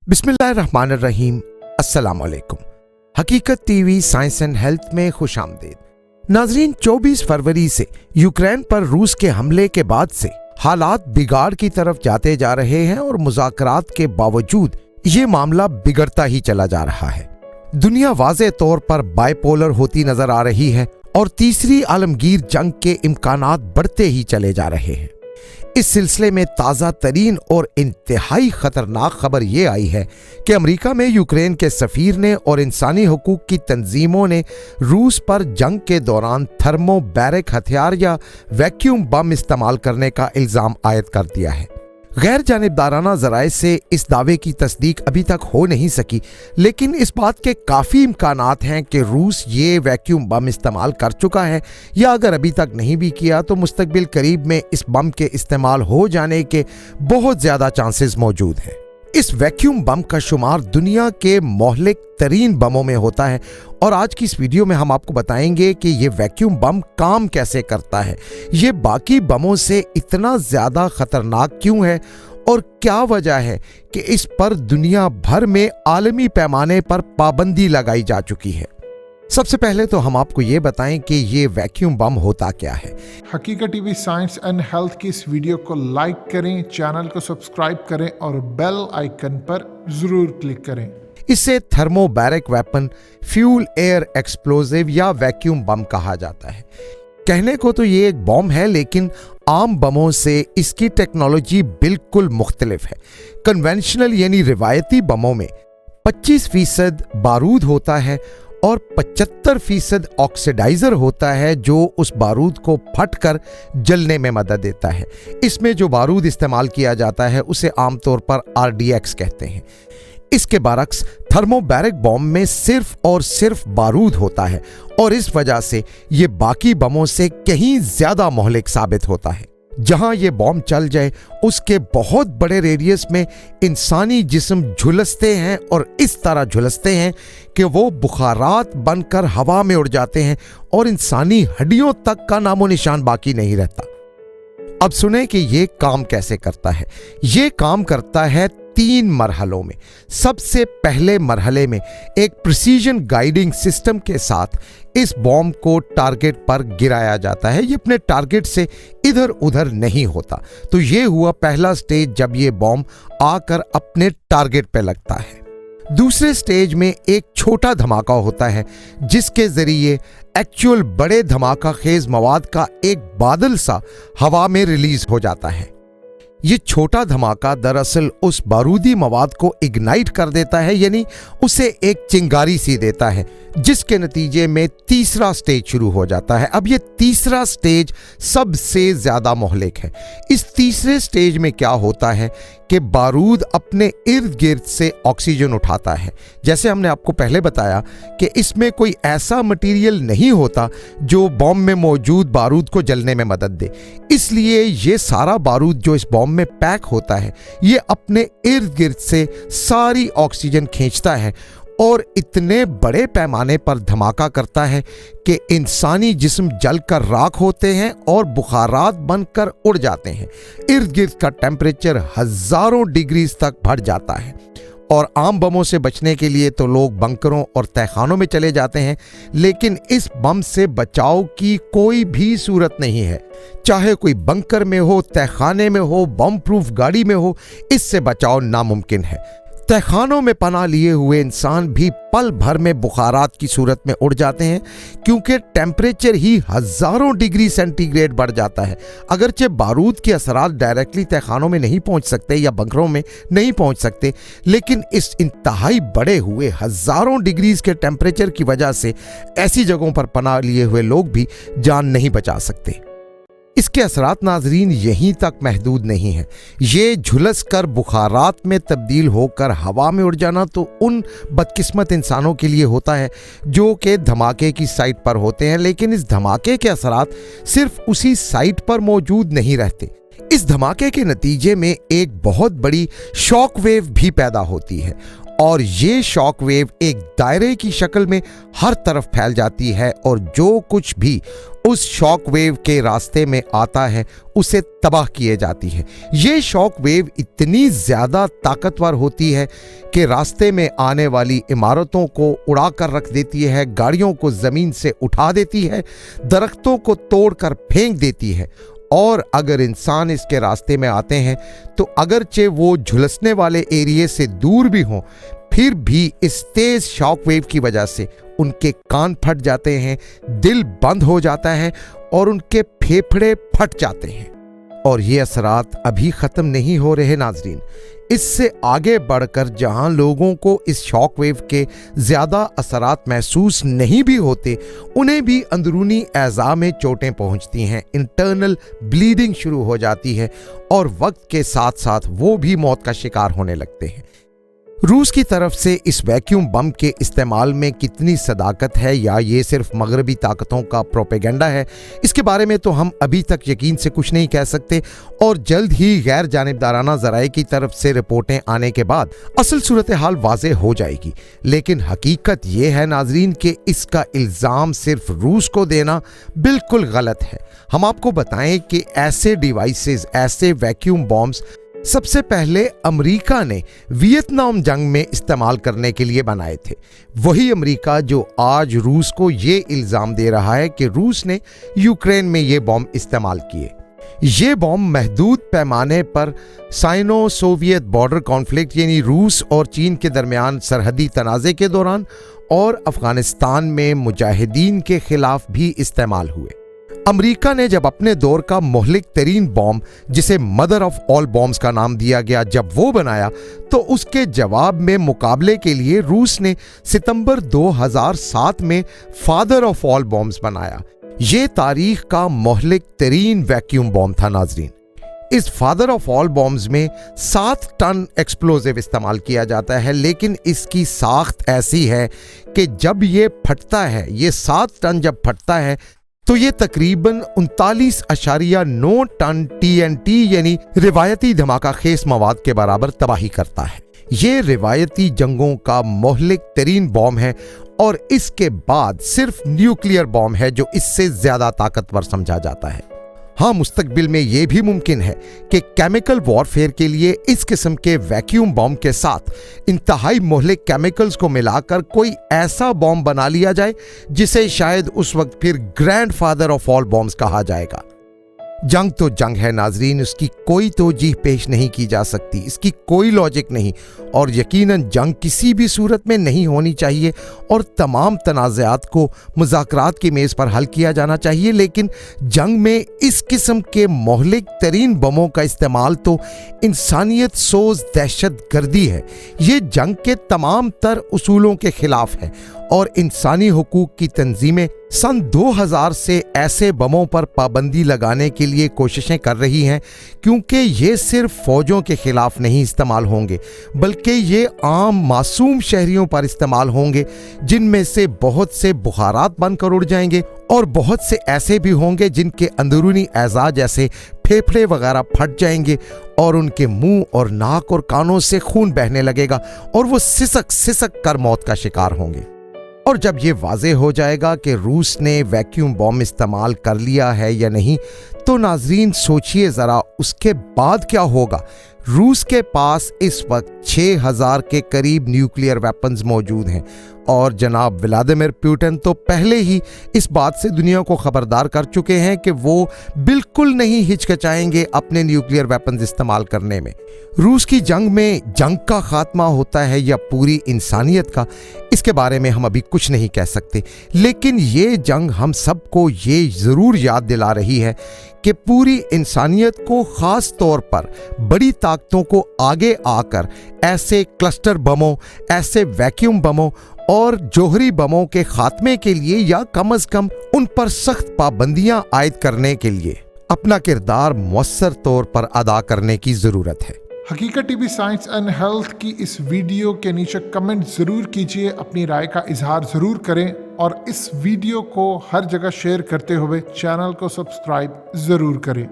बिस्मिल्लाहिर्रहमानिर्रहीम। अस्सलाम वालेकुम। हकीकत टीवी साइंस एंड हेल्थ में खुश आमदीद। नाजरीन, 24 फरवरी से यूक्रेन पर रूस के हमले के बाद से हालात बिगाड़ की तरफ जाते जा रहे हैं और मुज़ाकरात के बावजूद ये मामला बिगड़ता ही चला जा रहा है। दुनिया वाज़े तौर पर बाइपोलर होती नजर आ रही है और तीसरी आलमगीर जंग के इम्कानात बढ़ते ही चले जा रहे हैं। इस सिलसिले में ताज़ा तरीन और इंतहाई खतरनाक खबर ये आई है कि अमेरिका में यूक्रेन के सफ़ीर ने और इंसानी हुकूक की तंजीमों ने रूस पर जंग के दौरान थर्मोबैरिक हथियार या वैक्यूम बम इस्तेमाल करने का इल्ज़ाम आयद कर दिया है। गैर जानिबदाराना ज़राए से इस दावे की तस्दीक अभी तक हो नहीं सकी, लेकिन इस बात के काफ़ी इम्कानात हैं कि रूस ये वैक्यूम बम इस्तेमाल कर चुका है या अगर अभी तक नहीं भी किया तो मुस्तकबिल करीब में इस बम के इस्तेमाल हो जाने के बहुत ज़्यादा चांसेस मौजूद हैं। इस वैक्यूम बम का शुमार दुनिया के मोहलिक तरीन बमों में होता है और आज की इस वीडियो में हम आपको बताएंगे कि ये वैक्यूम बम काम कैसे करता है, ये बाकी बमों से इतना ज़्यादा ख़तरनाक क्यों है और क्या वजह है कि इस पर दुनिया भर में आलमी पैमाने पर पाबंदी लगाई जा चुकी है। सबसे पहले तो हम आपको ये बताएं कि ये वैक्यूम बम होता क्या है। हकीकत टीवी साइंस एंड हेल्थ की इस वीडियो को लाइक करें, चैनल को सब्सक्राइब करें और बेल आइकन पर जरूर क्लिक करें। इसे thermobaric weapon, fuel air explosive या वैक्यूम बम कहा जाता है। कहने को तो ये एक बम है, लेकिन आम बमों से इसकी टेक्नोलॉजी बिल्कुल मुख्तलिफ है। कन्वेंशनल यानी रिवायती बमों में 25% बारूद होता है और 75% ऑक्सीडाइजर होता है जो उस बारूद को फटकर जलने में मदद देता है। इसमें जो बारूद इस्तेमाल किया जाता है उसे आमतौर पर RDX कहते हैं। इसके बरक्स थर्मोबैरिक बम में सिर्फ और सिर्फ बारूद होता है और इस वजह से ये बाकी बमों से कहीं ज्यादा मोहलिक साबित होता है। जहां ये बम चल जाए उसके बहुत बड़े रेडियस में इंसानी जिस्म झुलसते हैं और इस तरह झुलसते हैं कि वो बुखारात बनकर हवा में उड़ जाते हैं और इंसानी हड्डियों तक का नामो निशान बाकी नहीं रहता। अब सुने कि ये काम कैसे करता है। ये काम करता है 3 मरहलों में। सबसे पहले मरहले में एक प्रिसीजन गाइडिंग सिस्टम के साथ इस बॉम्ब को टारगेट पर गिराया जाता है। ये अपने टारगेट से इधर उधर नहीं होता। तो ये हुआ पहला स्टेज, जब ये बॉम्ब आकर अपने टारगेट पे लगता है। दूसरे स्टेज में एक छोटा धमाका होता है जिसके जरिए एक्चुअल बड़े धमाका खेज मवाद का एक बादल सा हवा में रिलीज हो जाता है। ये छोटा धमाका दरअसल उस बारूदी मवाद को इग्नाइट कर देता है, यानी उसे एक चिंगारी सी देता है, जिसके नतीजे में तीसरा स्टेज शुरू हो जाता है। अब ये तीसरा स्टेज सबसे ज्यादा मोहलिक है। इस तीसरे स्टेज में क्या होता है कि बारूद अपने इर्द गिर्द से ऑक्सीजन उठाता है। जैसे हमने आपको पहले बताया कि इसमें कोई ऐसा मटेरियल नहीं होता जो बॉम्ब में मौजूद बारूद को जलने में मदद दे, इसलिए ये सारा बारूद जो इस बॉम्ब में पैक होता है ये अपने इर्द गिर्द से सारी ऑक्सीजन खींचता है और इतने बड़े पैमाने पर धमाका करता है कि इंसानी जिस्म जलकर राख होते हैं और बुखारात बनकर उड़ जाते हैं। इर्द गिर्द का टेम्परेचर हजारों डिग्री तक बढ़ जाता है और आम बमों से बचने के लिए तो लोग बंकरों और तहखानों में चले जाते हैं, लेकिन इस बम से बचाव की कोई भी सूरत नहीं है। चाहे कोई बंकर में हो, तहखाने में हो, बम प्रूफ गाड़ी में हो, इससे बचाव नामुमकिन है। तहखानों में पनाह लिए हुए इंसान भी पल भर में बुखारात की सूरत में उड़ जाते हैं, क्योंकि टेम्परेचर ही हजारों डिग्री सेंटीग्रेड बढ़ जाता है। अगरचे बारूद के असरात डायरेक्टली तहखानों में नहीं पहुंच सकते या बंकरों में नहीं पहुंच सकते, लेकिन इस इंतहाई बढ़े हुए हजारों डिग्रीज के टेम्परेचर की वजह से ऐसी जगहों पर पनाह लिए हुए लोग भी जान नहीं बचा सकते। इसके असरात नाजरीन यहीं तक महदूद नहीं है। ये झुलस कर बुखारात में तब्दील होकर हवा में उड़ जाना तो उन बदकिस्मत इंसानों के लिए होता है जो कि धमाके की साइट पर होते हैं, लेकिन इस धमाके के असरात सिर्फ उसी साइट पर मौजूद नहीं रहते। इस धमाके के नतीजे में एक बहुत बड़ी शॉक वेव भी पैदा होती है और ये शॉक वेव एक दायरे की शक्ल में हर तरफ फैल जाती है और जो कुछ भी उस शॉक वेव के रास्ते में आता है उसे तबाह किए जाती है। ये शॉक वेव इतनी ज़्यादा ताकतवर होती है कि रास्ते में आने वाली इमारतों को उड़ा कर रख देती है, गाड़ियों को ज़मीन से उठा देती है, दरख्तों को तोड़कर फेंक देती है। और अगर इंसान इसके रास्ते में आते हैं तो अगरचे वो झुलसने वाले एरिया से दूर भी हों, फिर भी इस तेज शॉक वेव की वजह से उनके कान फट जाते हैं, दिल बंद हो जाता है और उनके फेफड़े फट जाते हैं। और ये असरात अभी ख़त्म नहीं हो रहे नाजरीन। इससे आगे बढ़कर जहां लोगों को इस शॉक वेव के ज़्यादा असरात महसूस नहीं भी होते, उन्हें भी अंदरूनी एज़ा में चोटें पहुंचती हैं, इंटरनल ब्लीडिंग शुरू हो जाती है और वक्त के साथ साथ वो भी मौत का शिकार होने लगते हैं। रूस की तरफ से इस वैक्यूम बम के इस्तेमाल में कितनी सदाकत है या ये सिर्फ मगरबी ताकतों का प्रोपेगेंडा है, इसके बारे में तो हम अभी तक यकीन से कुछ नहीं कह सकते और जल्द ही गैर जानिबदाराना ज़राए की तरफ से रिपोर्टें आने के बाद असल सूरत हाल वाज़ेह हो जाएगी। लेकिन हकीकत ये है नाजरीन कि इसका इल्ज़ाम सिर्फ रूस को देना बिल्कुल गलत है। हम आपको बताएं कि ऐसे डिवाइसेस, ऐसे वैक्यूम बॉम्ब्स सबसे पहले अमेरिका ने वियतनाम जंग में इस्तेमाल करने के लिए बनाए थे। वही अमेरिका जो आज रूस को ये इल्ज़ाम दे रहा है कि रूस ने यूक्रेन में ये बॉम्ब इस्तेमाल किए। ये बॉम्ब महदूद पैमाने पर साइनो सोवियत बॉर्डर कॉन्फ्लिक्ट यानी रूस और चीन के दरमियान सरहदी तनाज़े के दौरान और अफगानिस्तान में मुजाहिदीन के खिलाफ भी इस्तेमाल हुए। अमेरिका ने जब अपने दौर का मुहलिक तरीन बॉम्ब, जिसे मदर ऑफ ऑल बॉम्ब्स का नाम दिया गया, जब वो बनाया तो उसके जवाब में मुकाबले के लिए रूस ने सितंबर 2007 में फादर ऑफ ऑल बॉम्ब्स बनाया। ये तारीख का मुहलिक तरीन वैक्यूम बॉम्ब था नाजरीन। इस फादर ऑफ ऑल बॉम्ब्स में 7 टन एक्सप्लोजिव इस्तेमाल किया जाता है, लेकिन इसकी साख्त ऐसी है कि जब ये फटता है, ये 7 टन जब फटता है तो ये तकरीबन 39.9 टन TNT यानी रिवायती धमाका खेस मवाद के बराबर तबाही करता है। ये रिवायती जंगों का मुहलिक तरीन बॉम्ब है और इसके बाद सिर्फ न्यूक्लियर बॉम्ब है जो इससे ज्यादा ताकतवर समझा जाता है। हाँ, मुस्तकबिल में यह भी मुमकिन है कि केमिकल वॉरफेयर के लिए इस किस्म के वैक्यूम बॉम्ब के साथ इंतहाई मुहलिक केमिकल्स को मिलाकर कोई ऐसा बॉम्ब बना लिया जाए जिसे शायद उस वक्त फिर ग्रैंडफादर ऑफ ऑल बॉम्ब्स कहा जाएगा। जंग तो जंग है नाजरीन, उसकी कोई तोजीह पेश नहीं की जा सकती, इसकी कोई लॉजिक नहीं और यकीनन जंग किसी भी सूरत में नहीं होनी चाहिए और तमाम तनाज़ात को मुज़ाकरात की मेज़ पर हल किया जाना चाहिए। लेकिन जंग में इस किस्म के मुहलिक तरीन बमों का इस्तेमाल तो इंसानियत सोज दहशत गर्दी है। ये जंग के तमाम तर उसूलों के खिलाफ है और इंसानी हुकूक की तंजीमें सन 2000 से ऐसे बमों पर पाबंदी लगाने के लिए कोशिशें कर रही हैं, क्योंकि ये सिर्फ फौजों के खिलाफ नहीं इस्तेमाल होंगे बल्कि ये आम मासूम शहरियों पर इस्तेमाल होंगे, जिनमें से बहुत से बुखारात बनकर उड़ जाएंगे और बहुत से ऐसे भी होंगे जिनके अंदरूनी एज़ा जैसे फेफड़े वगैरह फट जाएंगे और उनके मुंह और नाक और कानों से खून बहने लगेगा और वो सिसक सिसक कर मौत का शिकार होंगे। और जब ये वाज़ेह हो जाएगा कि रूस ने वैक्यूम बॉम्ब इस्तेमाल कर लिया है या नहीं, तो नाजरीन सोचिए ज़रा उसके बाद क्या होगा। रूस के पास इस वक्त 6000 के करीब न्यूक्लियर वेपन्स मौजूद हैं और जनाब व्लादिमीर पुतिन तो पहले ही इस बात से दुनिया को खबरदार कर चुके हैं कि वो बिल्कुल नहीं हिचकिचाएंगे अपने न्यूक्लियर वेपन्स इस्तेमाल करने में। रूस की जंग में जंग का खात्मा होता है या पूरी इंसानियत का, इसके बारे में हम अभी कुछ नहीं कह सकते, लेकिन ये जंग हम सबको ये ज़रूर याद दिला रही है कि पूरी इंसानियत को ख़ास तौर पर बड़ी ताकतों को आगे आकर ऐसे क्लस्टर बमों, ऐसे वैक्यूम बमों और जोहरी बमों के खात्मे के लिए या कम अज़ कम उन पर सख्त पाबंदियां आयद करने के लिए अपना किरदार मुअस्सर तौर पर अदा करने की ज़रूरत है। हकीकत टीवी साइंस एंड हेल्थ की इस वीडियो के नीचे कमेंट ज़रूर कीजिए, अपनी राय का इजहार ज़रूर करें और इस वीडियो को हर जगह शेयर करते हुए चैनल को सब्सक्राइब ज़रूर करें।